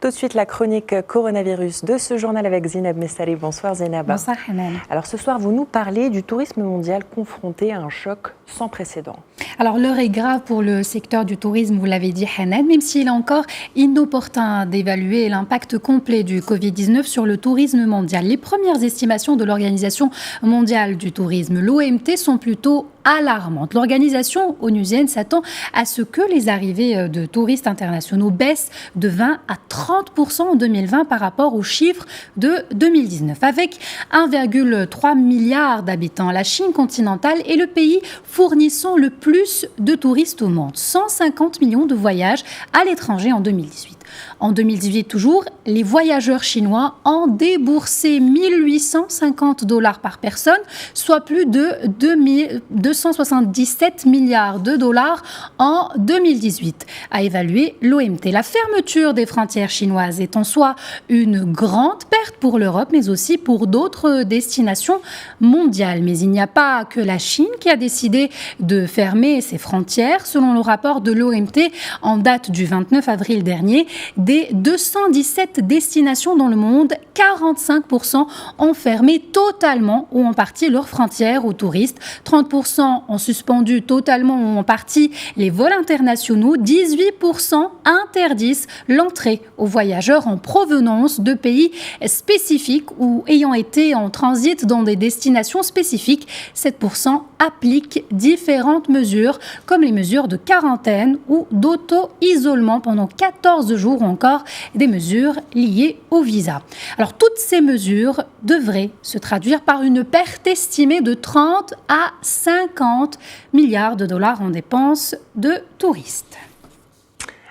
Tout de suite, la chronique coronavirus de ce journal avec Zineb Messali. Bonsoir Zineb. Bonsoir Hanan. Alors ce soir, vous nous parlez du tourisme mondial confronté à un choc sans précédent. Alors l'heure est grave pour le secteur du tourisme, vous l'avez dit Hanan, même s'il est encore inopportun d'évaluer l'impact complet du Covid-19 sur le tourisme mondial. Les premières estimations de l'Organisation mondiale du tourisme, l'OMT, sont plutôt alarmantes. L'organisation onusienne s'attend à ce que les arrivées de touristes internationaux baissent de 20 à 30% en 2020 par rapport aux chiffres de 2019. Avec 1,3 milliard d'habitants, la Chine continentale est le pays fournissant le plus de touristes au monde. 150 millions de voyages à l'étranger en 2018. En 2018 toujours, les voyageurs chinois ont déboursé 1 850 $ par personne, soit plus de 277 milliards de dollars en 2018, a évalué l'OMT. La fermeture des frontières chinoises est en soi une grande perte pour l'Europe, mais aussi pour d'autres destinations mondiales. Mais il n'y a pas que la Chine qui a décidé de fermer ses frontières. Selon le rapport de l'OMT en date du 29 avril dernier, des 217 destinations dans le monde, 45% ont fermé totalement ou en partie leurs frontières aux touristes. 30% ont suspendu totalement ou en partie les vols internationaux. 18% interdisent l'entrée aux voyageurs en provenance de pays spécifiques ou ayant été en transit dans des destinations spécifiques. 7% appliquent différentes mesures comme les mesures de quarantaine ou d'auto-isolement pendant 14 jours ou encore des mesures liées au visa. Alors toutes ces mesures devraient se traduire par une perte estimée de 30 à 50 milliards de dollars en dépenses de touristes.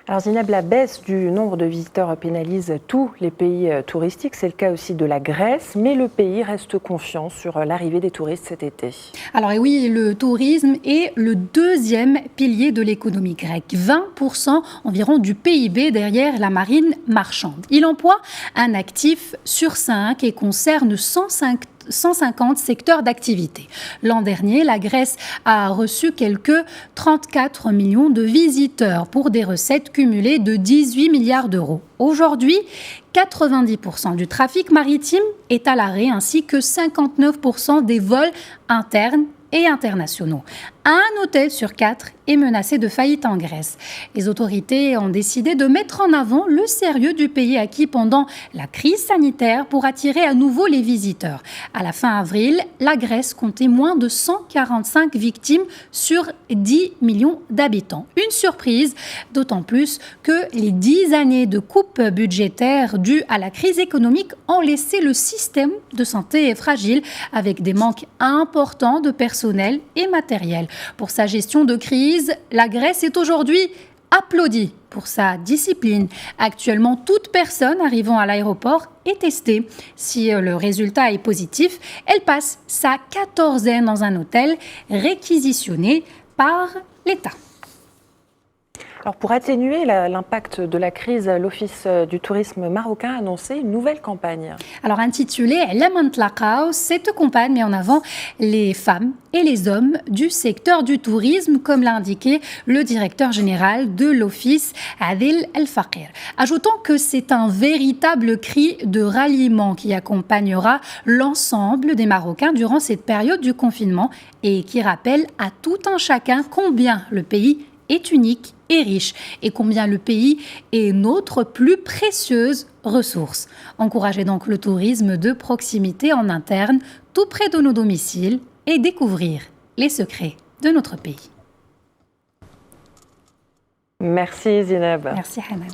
Alors Zineb, la baisse du nombre de visiteurs pénalise tous les pays touristiques. C'est le cas aussi de la Grèce, mais le pays reste confiant sur l'arrivée des touristes cet été. Alors oui, le tourisme est le deuxième pilier de l'économie grecque. 20% environ du PIB derrière la marine marchande. Il emploie un actif sur 5 et concerne 150 secteurs d'activité. L'an dernier, la Grèce a reçu quelques 34 millions de visiteurs pour des recettes cumulées de 18 milliards d'euros. Aujourd'hui, 90% du trafic maritime est à l'arrêt ainsi que 59% des vols internes et internationaux. Un hôtel sur 4 est menacé de faillite en Grèce. Les autorités ont décidé de mettre en avant le sérieux du pays acquis pendant la crise sanitaire pour attirer à nouveau les visiteurs. À la fin avril, la Grèce comptait moins de 145 victimes sur 10 millions d'habitants. Une surprise, d'autant plus que les 10 années de coupe budgétaire dues à la crise économique ont laissé le système de santé fragile avec des manques importants de personnel et matériel. Pour sa gestion de crise, la Grèce est aujourd'hui applaudie pour sa discipline. Actuellement, toute personne arrivant à l'aéroport est testée. Si le résultat est positif, elle passe sa 14aine dans un hôtel réquisitionné par l'État. Alors pour atténuer l'impact de la crise, l'Office du tourisme marocain a annoncé une nouvelle campagne. Alors intitulée Lemant Laqaw, cette campagne met en avant les femmes et les hommes du secteur du tourisme, comme l'a indiqué le directeur général de l'Office, Adil El-Fakir. Ajoutons que c'est un véritable cri de ralliement qui accompagnera l'ensemble des Marocains durant cette période du confinement et qui rappelle à tout un chacun combien le pays est unique et riche et combien le pays est notre plus précieuse ressource. Encouragez donc le tourisme de proximité en interne, tout près de nos domiciles et découvrir les secrets de notre pays. Merci Zineb. Merci Hanan.